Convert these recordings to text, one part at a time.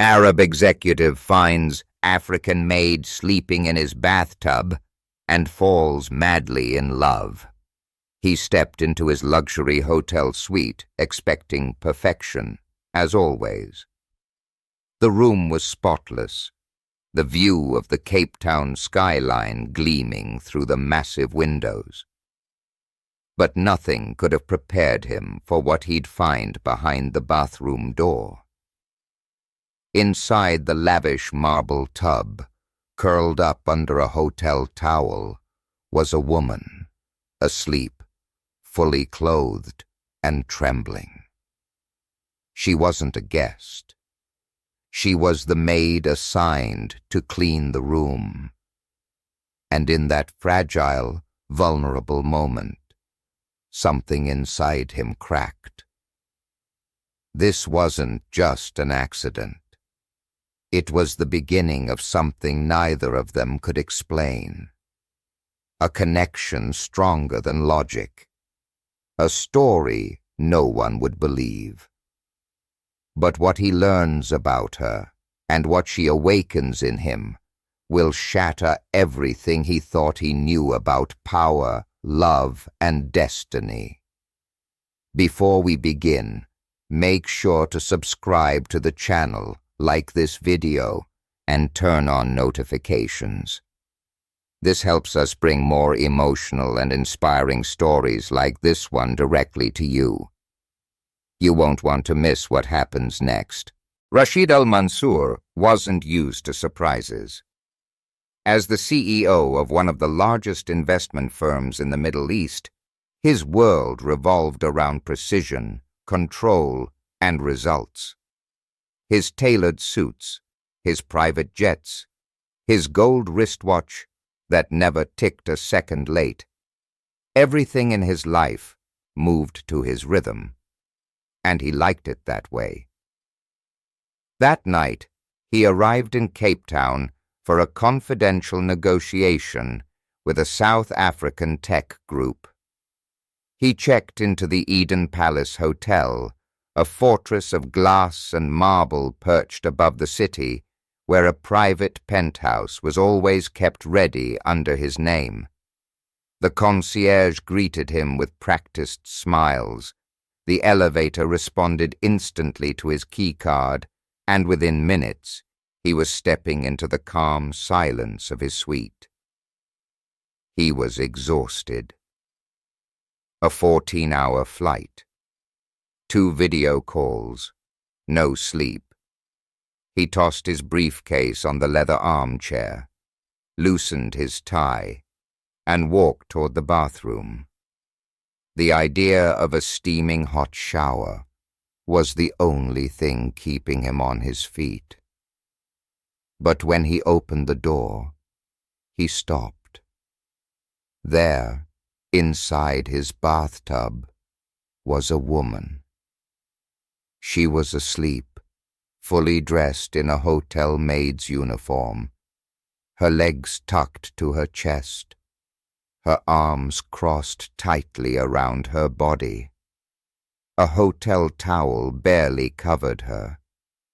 Arab executive finds African maid sleeping in his bathtub and falls madly in love. He stepped into his luxury hotel suite, expecting perfection, as always. The room was spotless, the view of the Cape Town skyline gleaming through the massive windows. But nothing could have prepared him for what he'd find behind the bathroom door. Inside the lavish marble tub, curled up under a hotel towel, was a woman, asleep, fully clothed and trembling. She wasn't a guest. She was the maid assigned to clean the room. And in that fragile, vulnerable moment, something inside him cracked. This wasn't just an accident. It was the beginning of something neither of them could explain. A connection stronger than logic. A story no one would believe. But what he learns about her, and what she awakens in him, will shatter everything he thought he knew about power, love, and destiny. Before we begin, make sure to subscribe to the channel, like this video, and turn on notifications. This helps us bring more emotional and inspiring stories like this one directly to you. You won't want to miss what happens next. Rashid Al-Mansour wasn't used to surprises. As the CEO of one of the largest investment firms in the Middle East, his world revolved around precision, control, and results. His tailored suits, his private jets, his gold wristwatch that never ticked a second late. Everything in his life moved to his rhythm, and he liked it that way. That night, he arrived in Cape Town for a confidential negotiation with a South African tech group. He checked into the Eden Palace Hotel, a fortress of glass and marble perched above the city, where a private penthouse was always kept ready under his name. The concierge greeted him with practiced smiles. The elevator responded instantly to his keycard, and within minutes, he was stepping into the calm silence of his suite. He was exhausted. A 14-hour flight. 2 video calls. No sleep. He tossed his briefcase on the leather armchair, loosened his tie, and walked toward the bathroom. The idea of a steaming hot shower was the only thing keeping him on his feet. But when he opened the door, he stopped. There, inside his bathtub, was a woman. She was asleep, fully dressed in a hotel maid's uniform, her legs tucked to her chest, her arms crossed tightly around her body. A hotel towel barely covered her.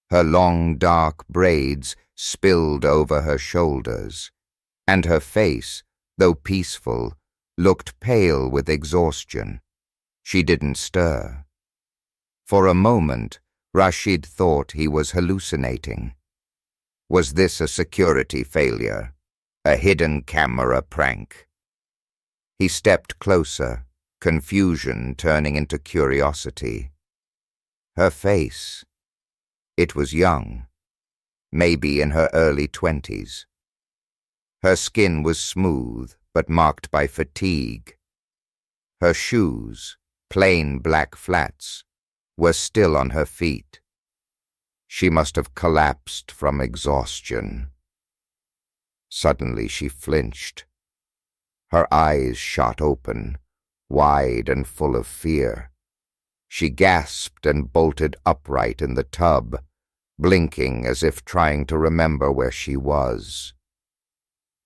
Her long dark braids spilled over her shoulders, and her face, though peaceful, looked pale with exhaustion. She didn't stir. For a moment, Rashid thought he was hallucinating. Was this a security failure? A hidden camera prank? He stepped closer, confusion turning into curiosity. Her face. It was young, maybe in her early 20s. Her skin was smooth, but marked by fatigue. Her shoes, plain black flats, were still on her feet. She must have collapsed from exhaustion. Suddenly she flinched. Her eyes shot open, wide and full of fear. She gasped and bolted upright in the tub, blinking as if trying to remember where she was.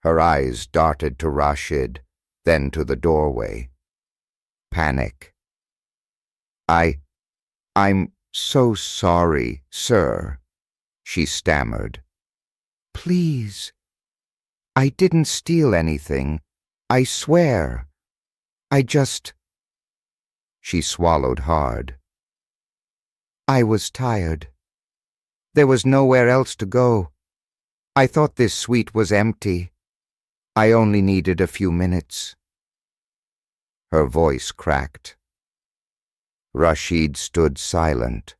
Her eyes darted to Rashid, then to the doorway. Panic. I'm so sorry, sir. She stammered. "Please. I didn't steal anything. I swear. I just—" She swallowed hard. "I was tired. There was nowhere else to go. I thought this suite was empty. I only needed a few minutes." Her voice cracked. Rashid stood silent,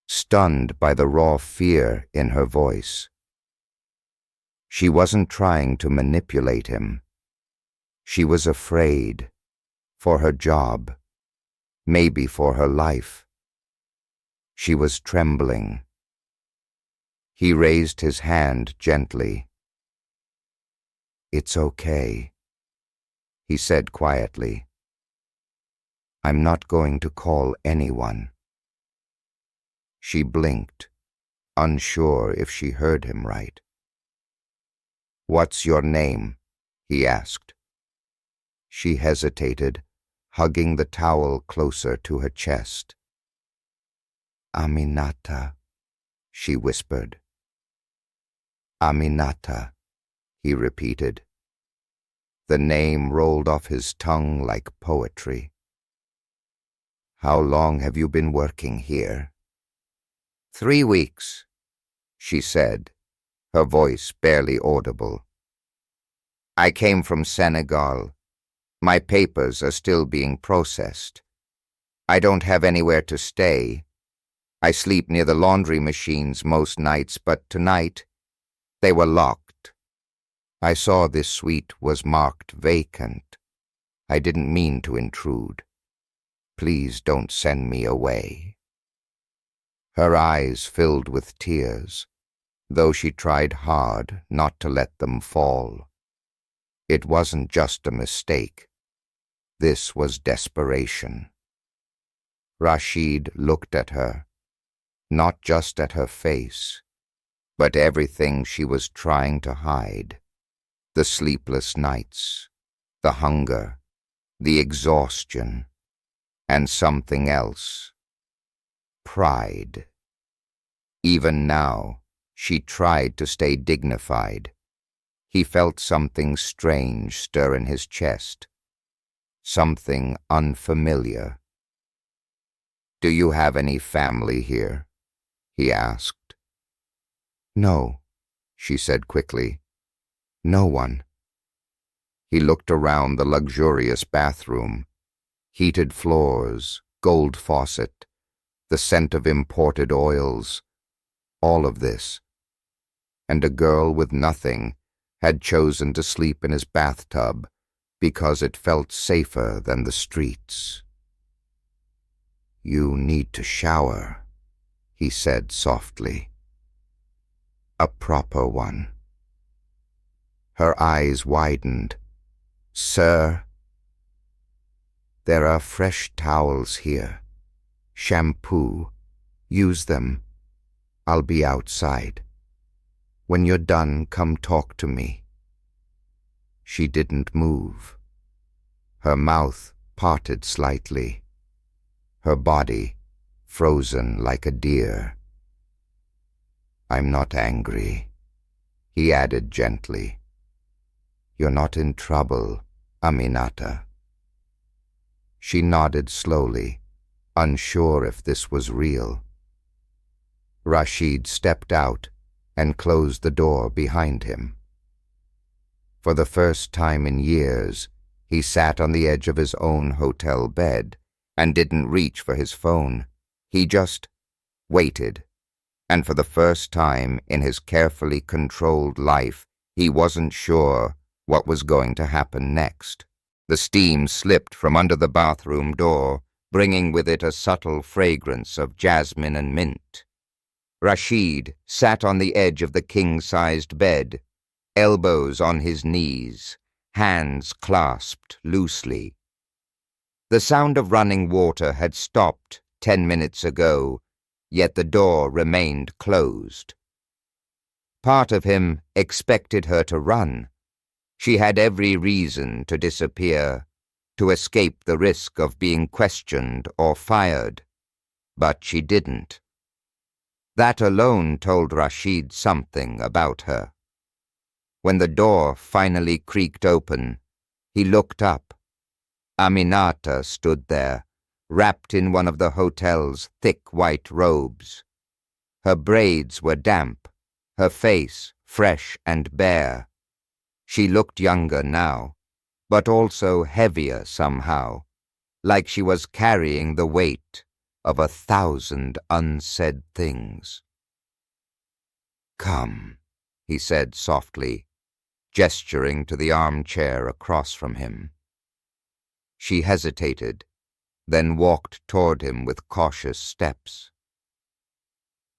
stunned by the raw fear in her voice. She wasn't trying to manipulate him. She was afraid, for her job, maybe for her life. She was trembling. He raised his hand gently. "It's okay," he said quietly. "I'm not going to call anyone." She blinked, unsure if she heard him right. "What's your name?" he asked. She hesitated, hugging the towel closer to her chest. "Aminata," she whispered. "Aminata," he repeated. The name rolled off his tongue like poetry. "How long have you been working here?" 3 weeks, she said, her voice barely audible. "I came from Senegal. My papers are still being processed. I don't have anywhere to stay. I sleep near the laundry machines most nights, but tonight they were locked. I saw this suite was marked vacant. I didn't mean to intrude. Please don't send me away." Her eyes filled with tears, though she tried hard not to let them fall. It wasn't just a mistake. This was desperation. Rashid looked at her, not just at her face, but everything she was trying to hide. The sleepless nights, the hunger, the exhaustion, and something else. Pride. Even now, she tried to stay dignified. He felt something strange stir in his chest, something unfamiliar. "Do you have any family here?" he asked. "No," she said quickly. "No one." He looked around the luxurious bathroom, heated floors, gold faucet, the scent of imported oils, all of this. And a girl with nothing had chosen to sleep in his bathtub because it felt safer than the streets. "You need to shower," he said softly. "A proper one." Her eyes widened. "Sir?" "There are fresh towels here. Shampoo. Use them. I'll be outside. When you're done, come talk to me." She didn't move. Her mouth parted slightly. Her body frozen like a deer. "I'm not angry," he added gently. "You're not in trouble, Aminata." She nodded slowly, unsure if this was real. Rashid stepped out and closed the door behind him. For the first time in years, he sat on the edge of his own hotel bed and didn't reach for his phone. He just waited, and for the first time in his carefully controlled life, he wasn't sure what was going to happen next. The steam slipped from under the bathroom door, bringing with it a subtle fragrance of jasmine and mint. Rashid sat on the edge of the king-sized bed, elbows on his knees, hands clasped loosely. The sound of running water had stopped 10 minutes ago, yet the door remained closed. Part of him expected her to run. She had every reason to disappear, to escape the risk of being questioned or fired. But she didn't. That alone told Rashid something about her. When the door finally creaked open, he looked up. Aminata stood there, wrapped in one of the hotel's thick white robes. Her braids were damp, her face fresh and bare. She looked younger now, but also heavier somehow, like she was carrying the weight of 1,000 unsaid things. "Come," he said softly, gesturing to the armchair across from him. She hesitated, then walked toward him with cautious steps.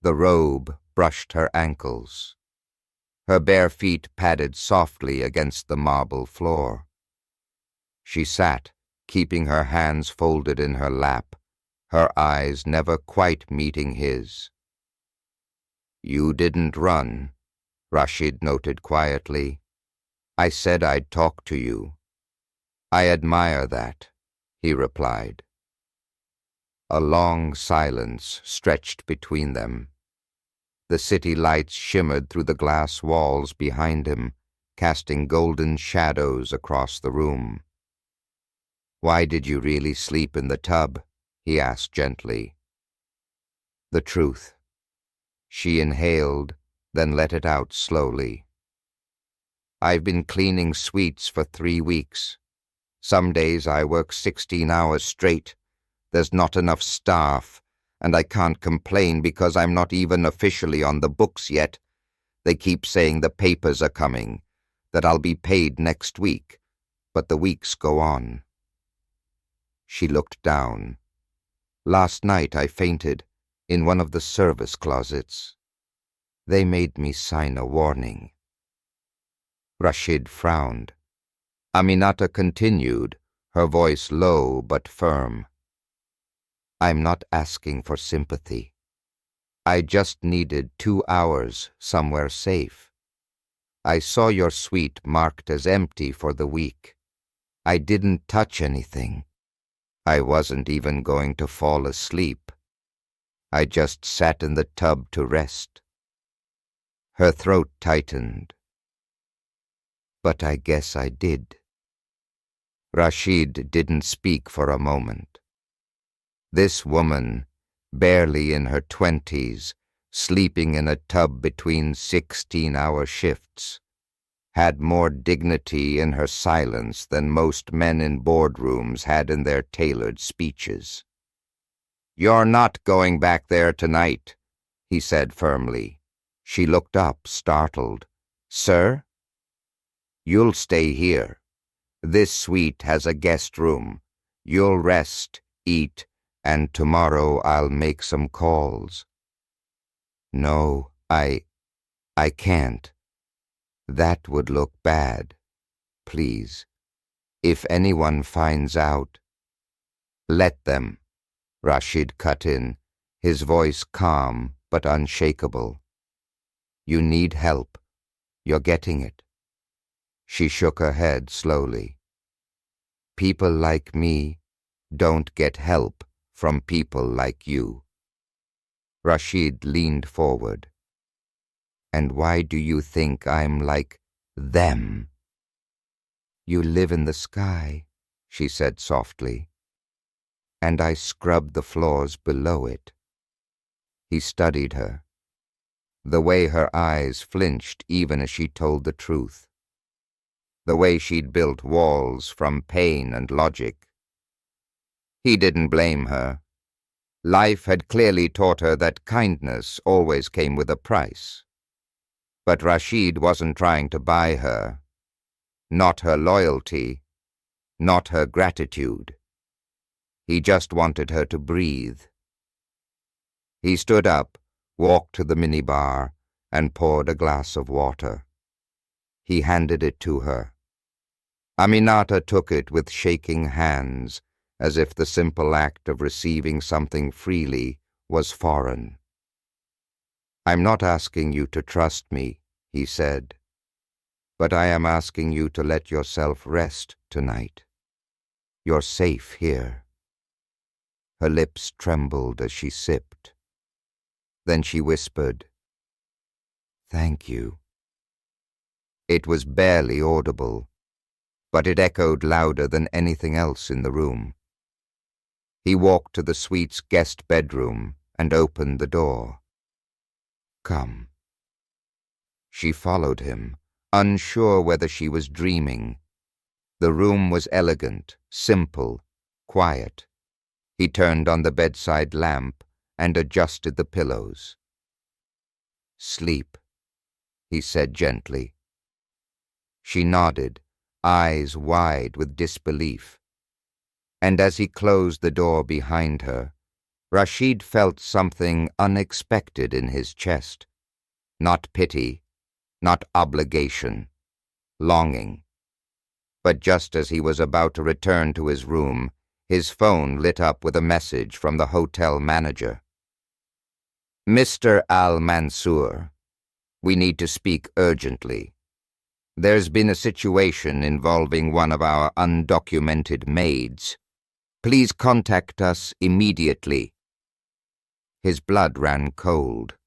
The robe brushed her ankles. Her bare feet padded softly against the marble floor. She sat, keeping her hands folded in her lap, her eyes never quite meeting his. "You didn't run," Rashid noted quietly. "I said I'd talk to you." "I admire that," he replied. A long silence stretched between them. The city lights shimmered through the glass walls behind him, casting golden shadows across the room. "Why did you really sleep in the tub?" he asked gently. "The truth." She inhaled, then let it out slowly. "I've been cleaning suites for 3 weeks. Some days I work 16 hours straight. There's not enough staff, and I can't complain because I'm not even officially on the books yet. They keep saying the papers are coming, that I'll be paid next week, but the weeks go on." She looked down. "Last night I fainted in one of the service closets. They made me sign a warning." Rashid frowned. Aminata continued, her voice low but firm. "I'm not asking for sympathy. I just needed 2 hours somewhere safe. I saw your suite marked as empty for the week. I didn't touch anything. I wasn't even going to fall asleep. I just sat in the tub to rest." Her throat tightened. "But I guess I did." Rashid didn't speak for a moment. This woman, barely in her 20s, sleeping in a tub between 16-hour shifts, had more dignity in her silence than most men in boardrooms had in their tailored speeches. "You're not going back there tonight," he said firmly. She looked up, startled. "Sir?" "You'll stay here. This suite has a guest room. You'll rest, eat, and tomorrow I'll make some calls." "No, I can't. That would look bad. Please. If anyone finds out—" "Let them," Rashid cut in, his voice calm but unshakable. "You need help. You're getting it." She shook her head slowly. "People like me don't get help from people like you." Rashid leaned forward. "And why do you think I'm like them?" "You live in the sky," she said softly, "and I scrub the floors below it." He studied her, the way her eyes flinched even as she told the truth, the way she'd built walls from pain and logic. He didn't blame her. Life had clearly taught her that kindness always came with a price. But Rashid wasn't trying to buy her. Not her loyalty, not her gratitude. He just wanted her to breathe. He stood up, walked to the minibar, and poured a glass of water. He handed it to her. Aminata took it with shaking hands, as if the simple act of receiving something freely was foreign. "I'm not asking you to trust me," he said, "but I am asking you to let yourself rest tonight. You're safe here." Her lips trembled as she sipped. Then she whispered, "Thank you." It was barely audible, but it echoed louder than anything else in the room. He walked to the suite's guest bedroom and opened the door. "Come." She followed him, unsure whether she was dreaming. The room was elegant, simple, quiet. He turned on the bedside lamp and adjusted the pillows. "Sleep," he said gently. She nodded, eyes wide with disbelief. And as he closed the door behind her, Rashid felt something unexpected in his chest. Not pity, not obligation, longing. But just as he was about to return to his room, his phone lit up with a message from the hotel manager. "Mr. Al-Mansour, we need to speak urgently. There's been a situation involving one of our undocumented maids. Please contact us immediately." His blood ran cold.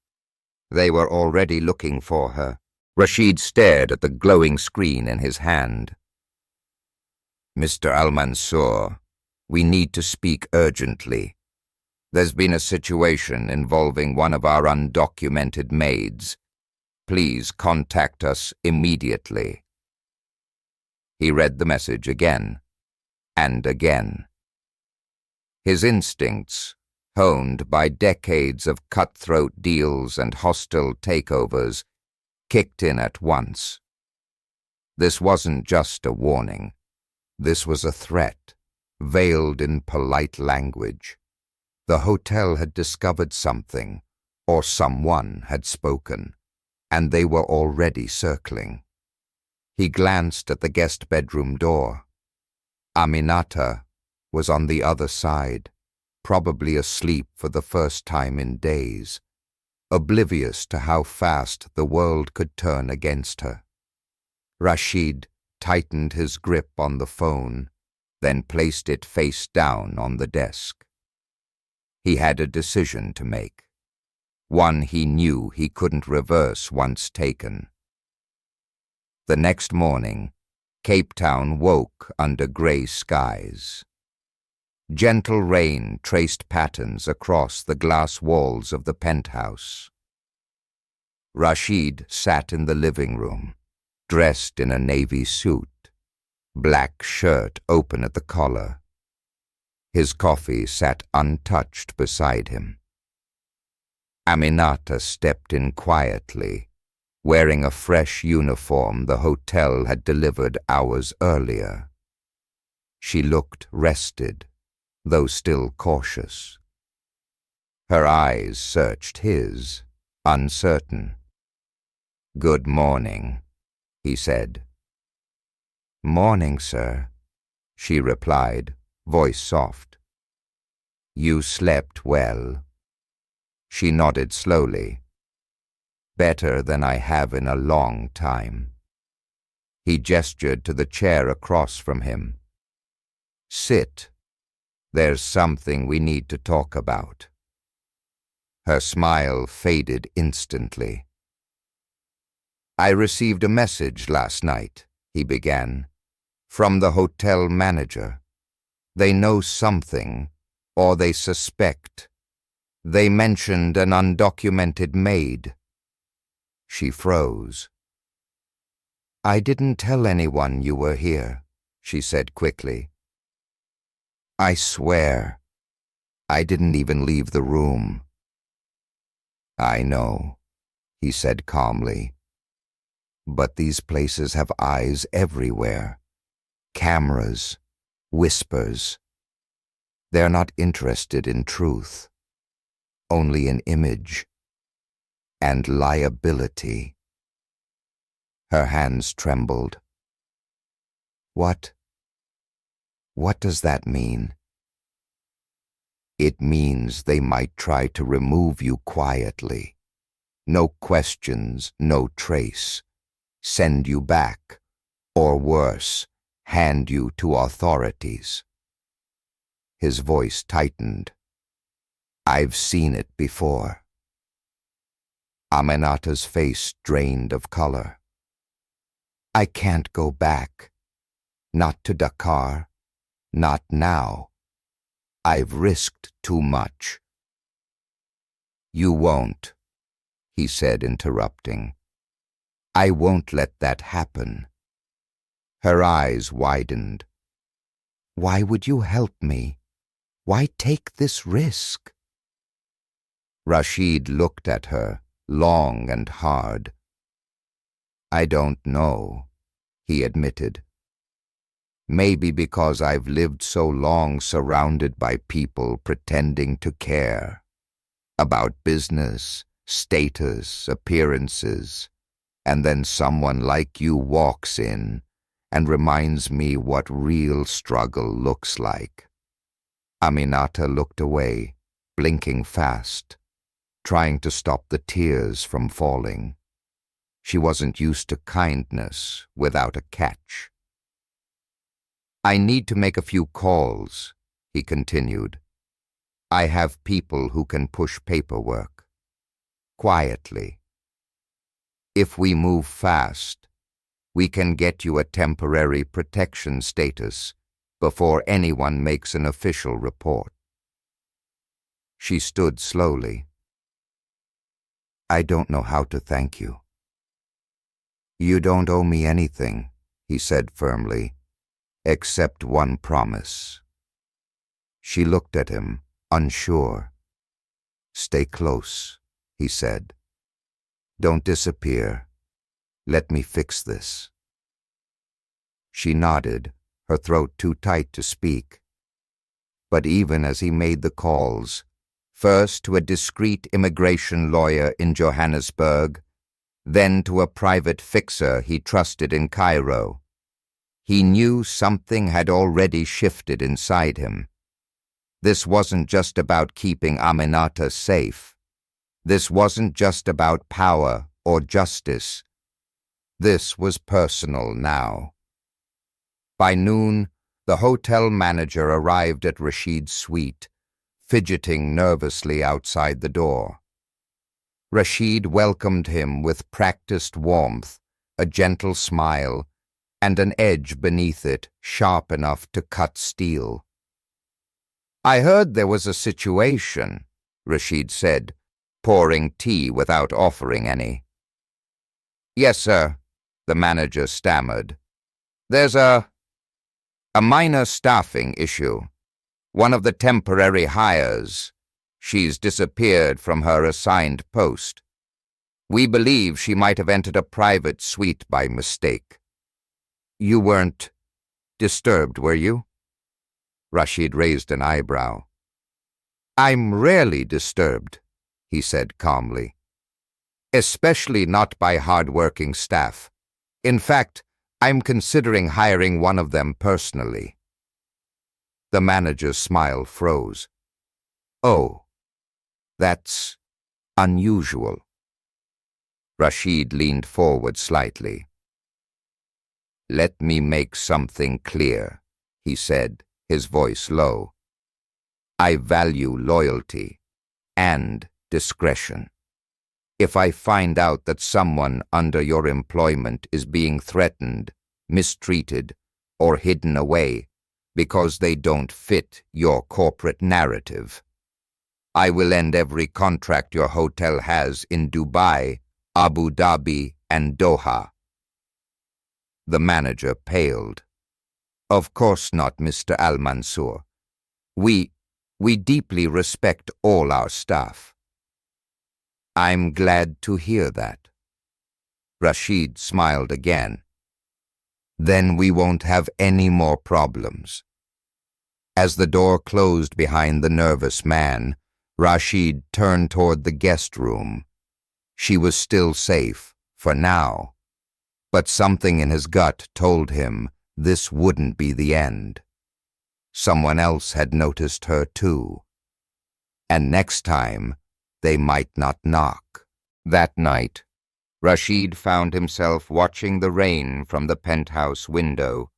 They were already looking for her. Rashid stared at the glowing screen in his hand. "Mr. Al-Mansour, we need to speak urgently. There's been a situation involving one of our undocumented maids. Please contact us immediately." He read the message again and again. His instincts, honed by decades of cutthroat deals and hostile takeovers, kicked in at once. This wasn't just a warning. This was a threat, veiled in polite language. The hotel had discovered something, or someone had spoken, and they were already circling. He glanced at the guest bedroom door. Aminata was on the other side, probably asleep for the first time in days, oblivious to how fast the world could turn against her. Rashid tightened his grip on the phone, then placed it face down on the desk. He had a decision to make, one he knew he couldn't reverse once taken. The next morning, Cape Town woke under gray skies. Gentle rain traced patterns across the glass walls of the penthouse. Rashid sat in the living room, dressed in a navy suit, black shirt open at the collar. His coffee sat untouched beside him. Aminata stepped in quietly, wearing a fresh uniform the hotel had delivered hours earlier. She looked rested, though still cautious. Her eyes searched his, uncertain. "Good morning," he said. "Morning, sir," she replied, voice soft. "You slept well?" She nodded slowly. "Better than I have in a long time." He gestured to the chair across from him. "Sit. There's something we need to talk about." Her smile faded instantly. "I received a message last night," he began, "from the hotel manager. They know something, or they suspect. They mentioned an undocumented maid." She froze. "I didn't tell anyone you were here," she said quickly. "I swear, I didn't even leave the room." "I know," he said calmly. "But these places have eyes everywhere. Cameras, whispers. They're not interested in truth, only in image and liability." Her hands trembled. What does that mean?" "It means they might try to remove you quietly. No questions, no trace. Send you back, or worse, hand you to authorities." His voice tightened. "I've seen it before. Aminata's face drained of color. I can't go back. Not to Dakar. Not now. I've risked too much. You won't, he said, interrupting. I won't let that happen. Her eyes widened. Why would you help me? Why take this risk? Rashid looked at her, long and hard. I don't know, he admitted. Maybe because I've lived so long surrounded by people pretending to care about business, status, appearances, and then someone like you walks in and reminds me what real struggle looks like. Aminata looked away, blinking fast, trying to stop the tears from falling. She wasn't used to kindness without a catch. I need to make a few calls, he continued. I have people who can push paperwork. Quietly. If we move fast, we can get you a temporary protection status before anyone makes an official report. She stood slowly. I don't know how to thank you. You don't owe me anything, he said firmly, except one promise. She looked at him, unsure. Stay close, he said. Don't disappear. Let me fix this. She nodded, her throat too tight to speak. But even as he made the calls, first to a discreet immigration lawyer in Johannesburg, then to a private fixer he trusted in Cairo, he knew something had already shifted inside him. This wasn't just about keeping Aminata safe. This wasn't just about power or justice. This was personal now. By noon, the hotel manager arrived at Rashid's suite, fidgeting nervously outside the door. Rashid welcomed him with practiced warmth, a gentle smile, and an edge beneath it sharp enough to cut steel. I heard there was a situation, Rashid said, pouring tea without offering any. Yes, sir, the manager stammered. There's a minor staffing issue. One of the temporary hires. She's disappeared from her assigned post. We believe she might have entered a private suite by mistake. You weren't disturbed, were you? Rashid raised an eyebrow. I'm rarely disturbed, he said calmly. Especially not by hard-working staff. In fact, I'm considering hiring one of them personally. The manager's smile froze. Oh, that's unusual. Rashid leaned forward slightly. Let me make something clear, he said, his voice low. I value loyalty and discretion. If I find out that someone under your employment is being threatened, mistreated, or hidden away because they don't fit your corporate narrative, I will end every contract your hotel has in Dubai, Abu Dhabi, and Doha. The manager paled. Of course not, Mr. Al-Mansour. We deeply respect all our staff. I'm glad to hear that. Rashid smiled again. Then we won't have any more problems. As the door closed behind the nervous man, Rashid turned toward the guest room. She was still safe, for now. But something in his gut told him this wouldn't be the end. Someone else had noticed her too. And next time, they might not knock. That night, Rashid found himself watching the rain from the penthouse window,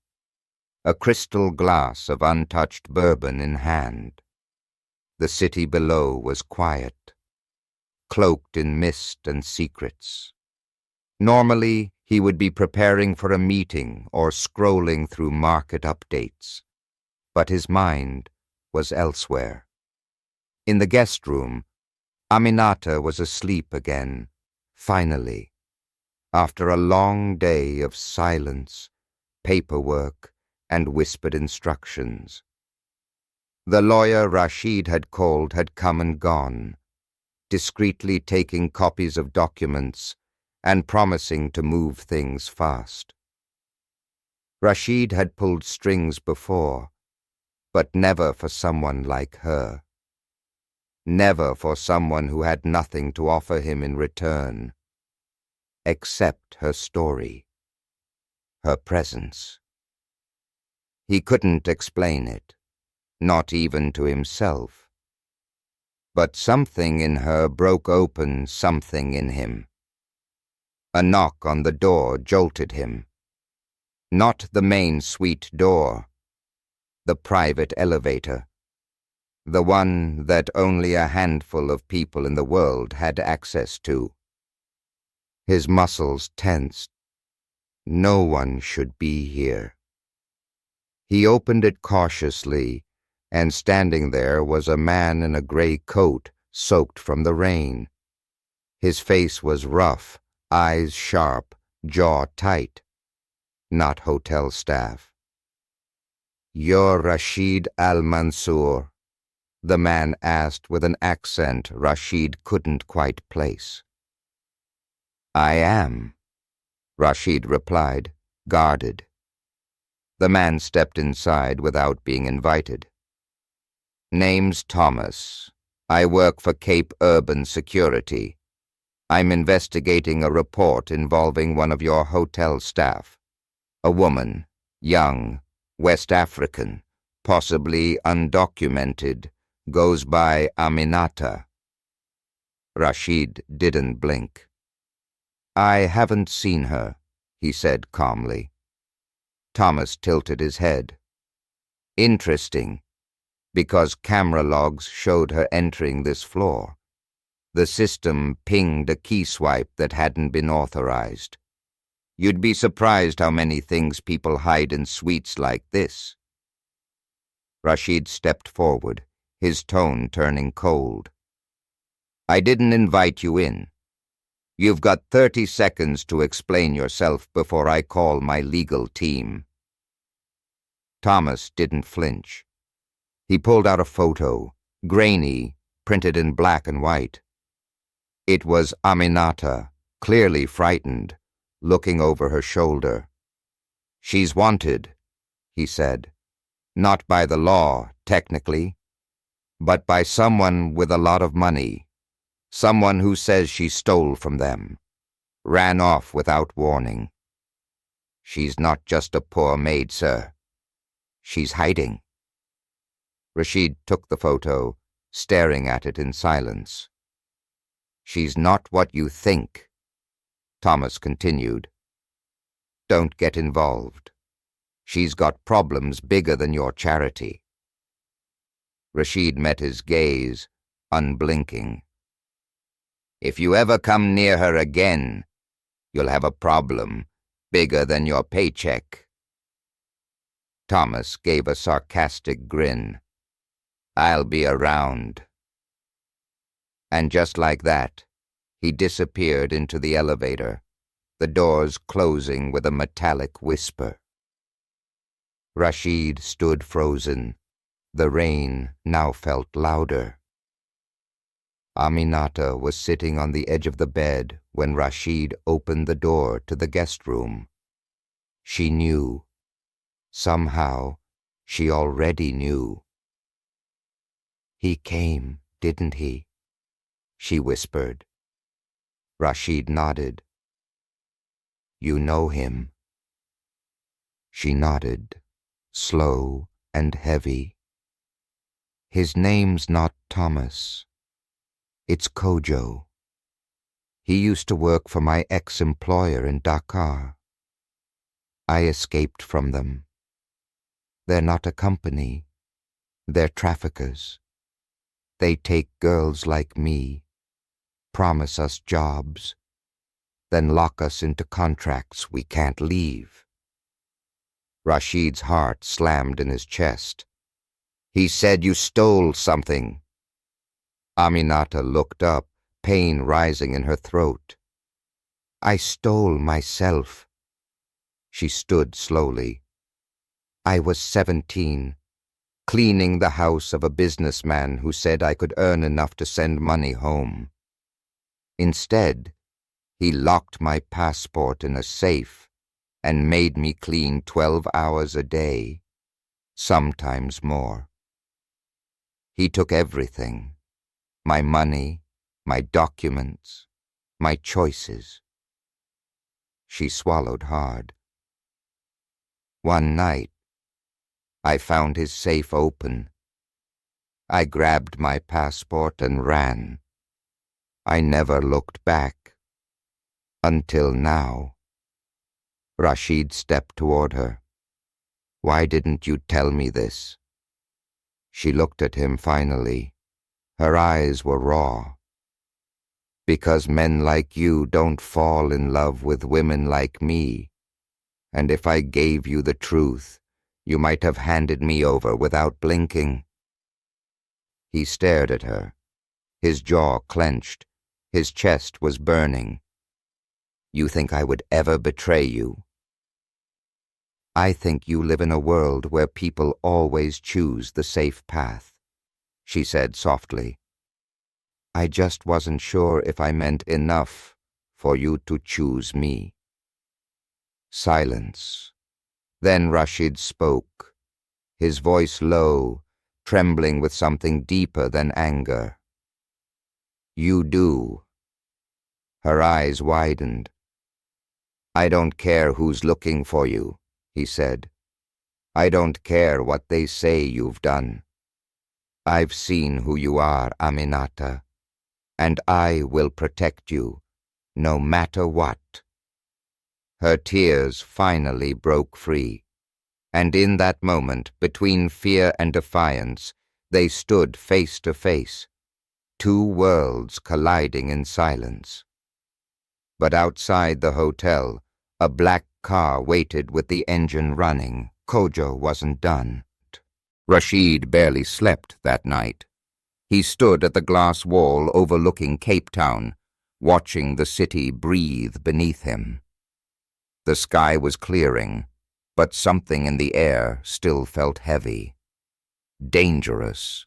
a crystal glass of untouched bourbon in hand. The city below was quiet. cloaked in mist and secrets. Normally, he would be preparing for a meeting or scrolling through market updates, but his mind was elsewhere. In the guest room, Aminata was asleep again, finally, after a long day of silence, paperwork, and whispered instructions. The lawyer Rashid had called had come and gone, discreetly taking copies of documents and promising to move things fast. Rashid had pulled strings before, but never for someone like her. Never for someone who had nothing to offer him in return, except her story, her presence. He couldn't explain it, not even to himself. But something in her broke open something in him. A knock on the door jolted him. Not the main suite door, the private elevator, the one that only a handful of people in the world had access to. His muscles tensed. No one should be here. He opened it cautiously, and standing there was a man in a gray coat soaked from the rain. His face was rough, eyes sharp, jaw tight. Not hotel staff. "You're Rashid Al-Mansour?" the man asked with an accent Rashid couldn't quite place. "I am," Rashid replied, guarded. The man stepped inside without being invited. "Name's Thomas. I work for Cape Urban Security. I'm investigating a report involving one of your hotel staff. A woman, young, West African, possibly undocumented, goes by Aminata." Rashid didn't blink. "I haven't seen her," he said calmly. Thomas tilted his head. "Interesting, because camera logs showed her entering this floor. The system pinged a key swipe that hadn't been authorized. You'd be surprised how many things people hide in suites like this." Rashid stepped forward, his tone turning cold. "I didn't invite you in. You've got 30 seconds to explain yourself before I call my legal team." Thomas didn't flinch. He pulled out a photo, grainy, printed in black and white. It was Aminata, clearly frightened, looking over her shoulder. "She's wanted," he said. "Not by the law, technically, but by someone with a lot of money. Someone who says she stole from them, ran off without warning. She's not just a poor maid, sir. She's hiding." Rashid took the photo, staring at it in silence. "She's not what you think," Thomas continued. "Don't get involved. She's got problems bigger than your charity." Rashid met his gaze, unblinking. "If you ever come near her again, you'll have a problem bigger than your paycheck." Thomas gave a sarcastic grin. "I'll be around." And just like that, he disappeared into the elevator, the doors closing with a metallic whisper. Rashid stood frozen. The rain now felt louder. Aminata was sitting on the edge of the bed when Rashid opened the door to the guest room. She knew. Somehow, she already knew. "He came, didn't he?" she whispered. Rashid nodded. "You know him?" She nodded, slow and heavy. "His name's not Thomas. It's Kojo. He used to work for my ex-employer in Dakar. I escaped from them. They're not a company. They're traffickers. They take girls like me, promise us jobs, then lock us into contracts we can't leave. Rashid's heart slammed in his chest. He said you stole something. Aminata looked up, pain rising in her throat. I stole myself. She stood slowly. I was 17, cleaning the house of a businessman who said I could earn enough to send money home. Instead, he locked my passport in a safe and made me clean 12 hours a day, sometimes more. He took everything, my money, my documents, my choices. She swallowed hard. One night, I found his safe open. I grabbed my passport and ran. I never looked back. Until now. Rashid stepped toward her. Why didn't you tell me this? She looked at him finally. Her eyes were raw. Because men like you don't fall in love with women like me. And if I gave you the truth, you might have handed me over without blinking. He stared at her. His jaw clenched. His chest was burning. You think I would ever betray you? I think you live in a world where people always choose the safe path, she said softly. I just wasn't sure if I meant enough for you to choose me. Silence. Then Rashid spoke, his voice low, trembling with something deeper than anger. You do. Her eyes widened. I don't care who's looking for you, he said. I don't care what they say you've done. I've seen who you are, Aminata, and I will protect you, no matter what. Her tears finally broke free, and in that moment, between fear and defiance, they stood face to face, two worlds colliding in silence. But outside the hotel, a black car waited with the engine running. Kojo wasn't done. Rashid barely slept that night. He stood at the glass wall overlooking Cape Town, watching the city breathe beneath him. The sky was clearing, but something in the air still felt heavy. Dangerous.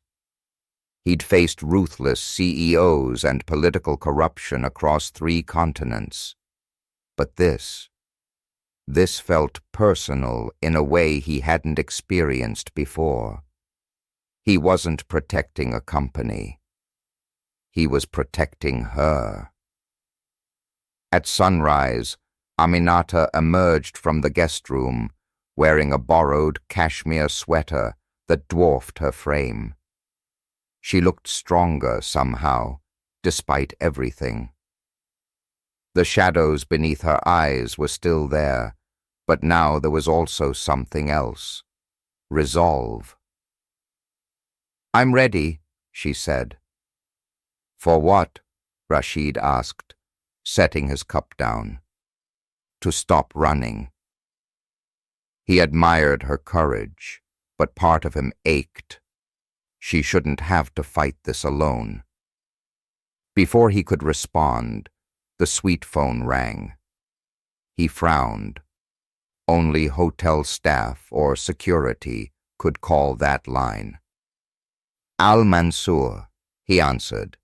He'd faced ruthless CEOs and political corruption across 3 continents. But this felt personal in a way he hadn't experienced before. He wasn't protecting a company. He was protecting her. At sunrise, Aminata emerged from the guest room, wearing a borrowed cashmere sweater that dwarfed her frame. She looked stronger somehow, despite everything. The shadows beneath her eyes were still there, but now there was also something else. Resolve. I'm ready, she said. For what? Rashid asked, setting his cup down. To stop running. He admired her courage, but part of him ached. She shouldn't have to fight this alone. Before he could respond, the suite phone rang. He frowned. Only hotel staff or security could call that line. Al-Mansour, he answered.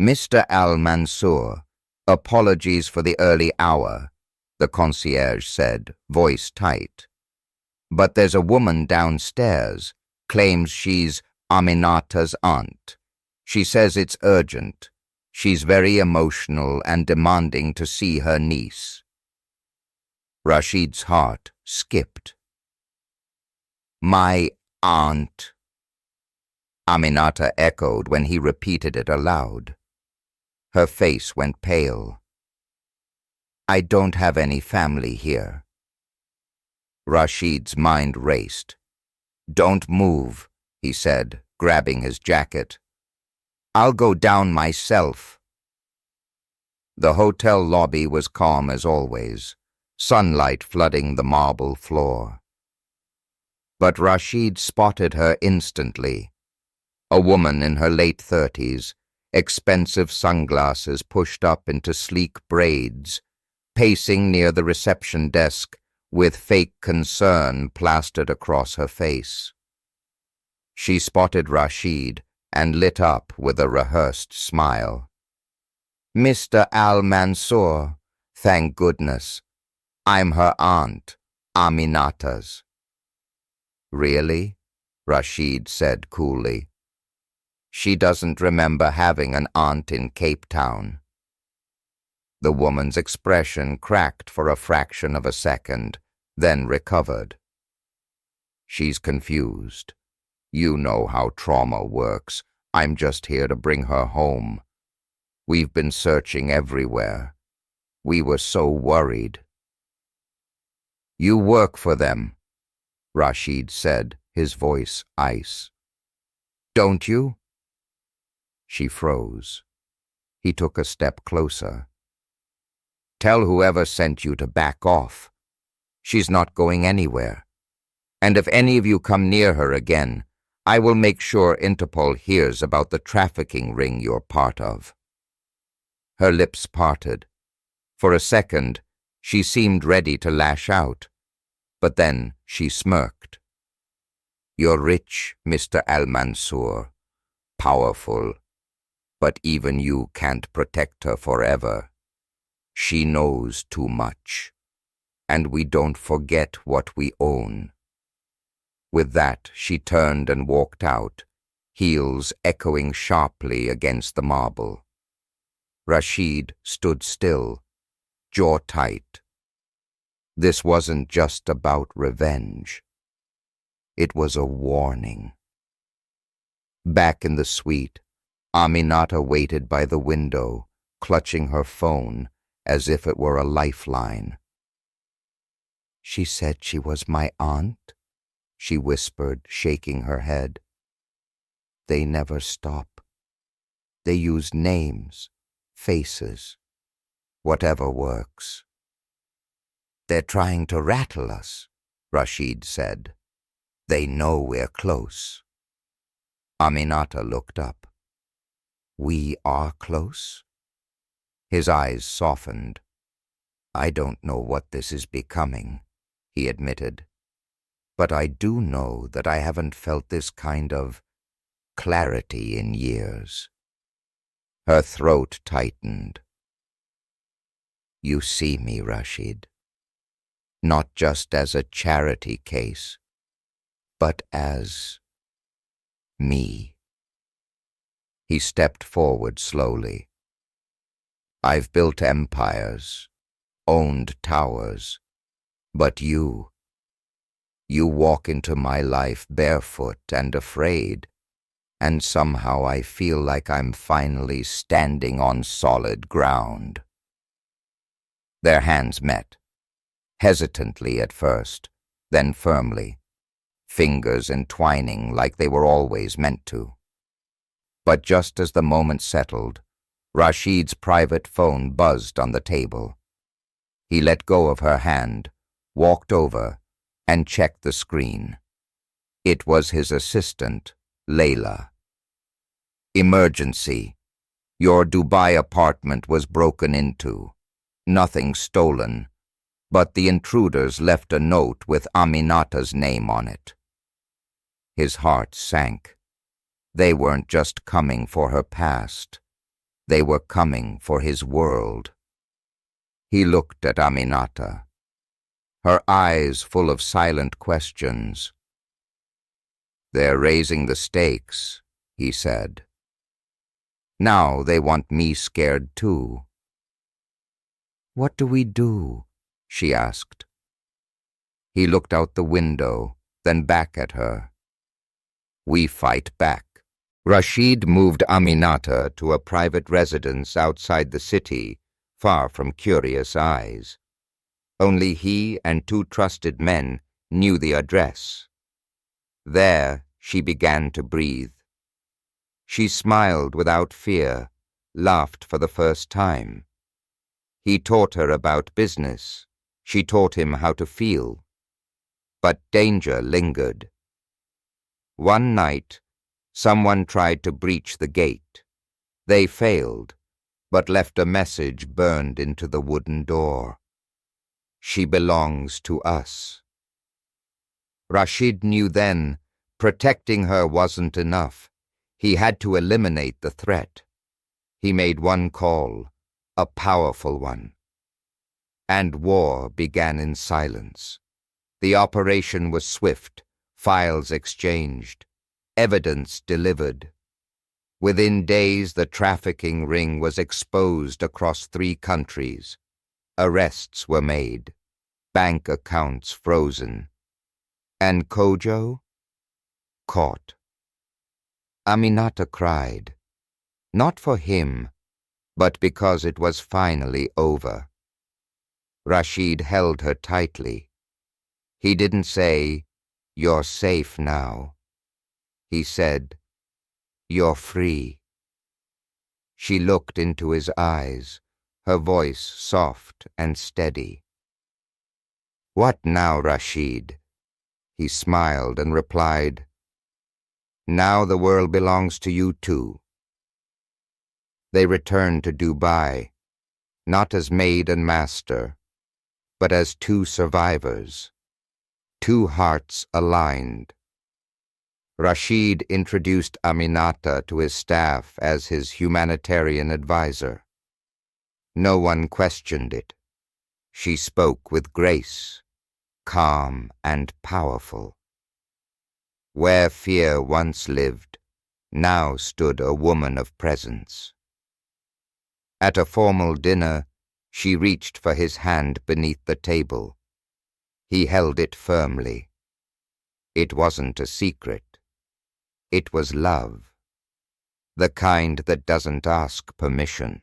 Mr. Al-Mansour, apologies for the early hour, the concierge said, voice tight. But there's a woman downstairs, claims she's Aminata's aunt. She says it's urgent. She's very emotional and demanding to see her niece. Rashid's heart skipped. My aunt, Aminata echoed when he repeated it aloud. Her face went pale. I don't have any family here. Rashid's mind raced. Don't move, he said, grabbing his jacket. I'll go down myself. The hotel lobby was calm as always, sunlight flooding the marble floor. But Rashid spotted her instantly. A woman in her late 30s, expensive sunglasses pushed up into sleek braids, pacing near the reception desk with fake concern plastered across her face. She spotted Rashid and lit up with a rehearsed smile. "Mr. Al-Mansour, thank goodness. I'm her aunt, Aminata's." "Really?" Rashid said coolly. "She doesn't remember having an aunt in Cape Town." The woman's expression cracked for a fraction of a second, then recovered. "She's confused. You know how trauma works. I'm just here to bring her home. We've been searching everywhere. We were so worried." "You work for them," Rashid said, his voice ice. "Don't you?" She froze. He took a step closer. "Tell whoever sent you to back off. She's not going anywhere. And if any of you come near her again, I will make sure Interpol hears about the trafficking ring you're part of." Her lips parted. For a second, she seemed ready to lash out, but then she smirked. "You're rich, Mr. Al-Mansour, powerful, but even you can't protect her forever. She knows too much, and we don't forget what we own." With that, she turned and walked out, heels echoing sharply against the marble. Rashid stood still, jaw tight. This wasn't just about revenge. It was a warning. Back in the suite, Aminata waited by the window, clutching her phone as if it were a lifeline. "She said she was my aunt," she whispered, shaking her head. "They never stop. They use names, faces, whatever works." "They're trying to rattle us," Rashid said. "They know we're close." Aminata looked up. "We are close?" His eyes softened. "I don't know what this is becoming," he admitted. "But I do know that I haven't felt this kind of clarity in years." Her throat tightened. "You see me, Rashid, not just as a charity case, but as me." He stepped forward slowly. "I've built empires, owned towers, but you walk into my life barefoot and afraid, and somehow I feel like I'm finally standing on solid ground." Their hands met, hesitantly at first, then firmly, fingers entwining like they were always meant to. But just as the moment settled, Rashid's private phone buzzed on the table. He let go of her hand, walked over, and checked the screen. It was his assistant, Layla. "Emergency. Your Dubai apartment was broken into. Nothing stolen, but the intruders left a note with Aminata's name on it." His heart sank. They weren't just coming for her past. They were coming for his world. He looked at Aminata, her eyes full of silent questions. "They're raising the stakes," he said. "Now they want me scared too." "What do we do?" she asked. He looked out the window, then back at her. "We fight back." Rashid moved Aminata to a private residence outside the city, far from curious eyes. Only he and two trusted men knew the address. There she began to breathe. She smiled without fear, laughed for the first time. He taught her about business. She taught him how to feel. But danger lingered. One night, someone tried to breach the gate. They failed, but left a message burned into the wooden door. She belongs to us. Rashid knew then protecting her wasn't enough. He had to eliminate the threat. He made one call, a powerful one. And war began in silence. The operation was swift, files exchanged, evidence delivered. Within days, the trafficking ring was exposed across 3 countries. Arrests were made, bank accounts frozen. And Kojo? Caught. Aminata cried, not for him, but because it was finally over. Rashid held her tightly. He didn't say, "You're safe now." He said, "You're free." She looked into his eyes, her voice soft and steady. "What now, Rashid?" He smiled and replied, "Now the world belongs to you too." They returned to Dubai, not as maid and master, but as 2 survivors, 2 hearts aligned. Rashid introduced Aminata to his staff as his humanitarian advisor. No one questioned it. She spoke with grace, calm and powerful. Where fear once lived, now stood a woman of presence. At a formal dinner, she reached for his hand beneath the table. He held it firmly. It wasn't a secret. It was love. The kind that doesn't ask permission.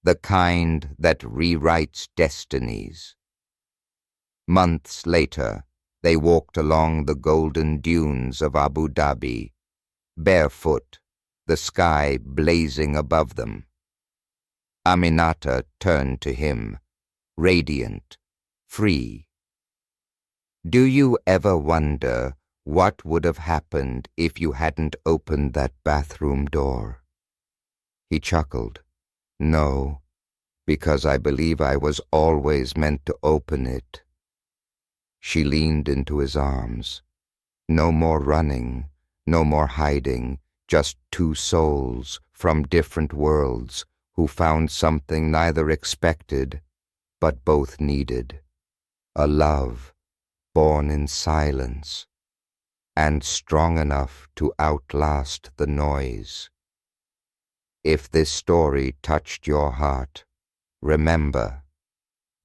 The kind that rewrites destinies. Months later, they walked along the golden dunes of Abu Dhabi, barefoot, the sky blazing above them. Aminata turned to him, radiant, free. "Do you ever wonder what would have happened if you hadn't opened that bathroom door?" He chuckled. "No, because I believe I was always meant to open it." She leaned into his arms. No more running, no more hiding, just 2 souls from different worlds who found something neither expected but both needed. A love born in silence and strong enough to outlast the noise. If this story touched your heart, remember,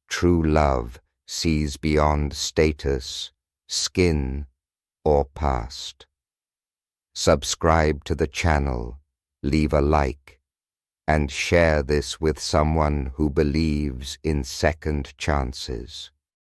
true love sees beyond status, skin, or past. Subscribe to the channel, leave a like, and share this with someone who believes in second chances.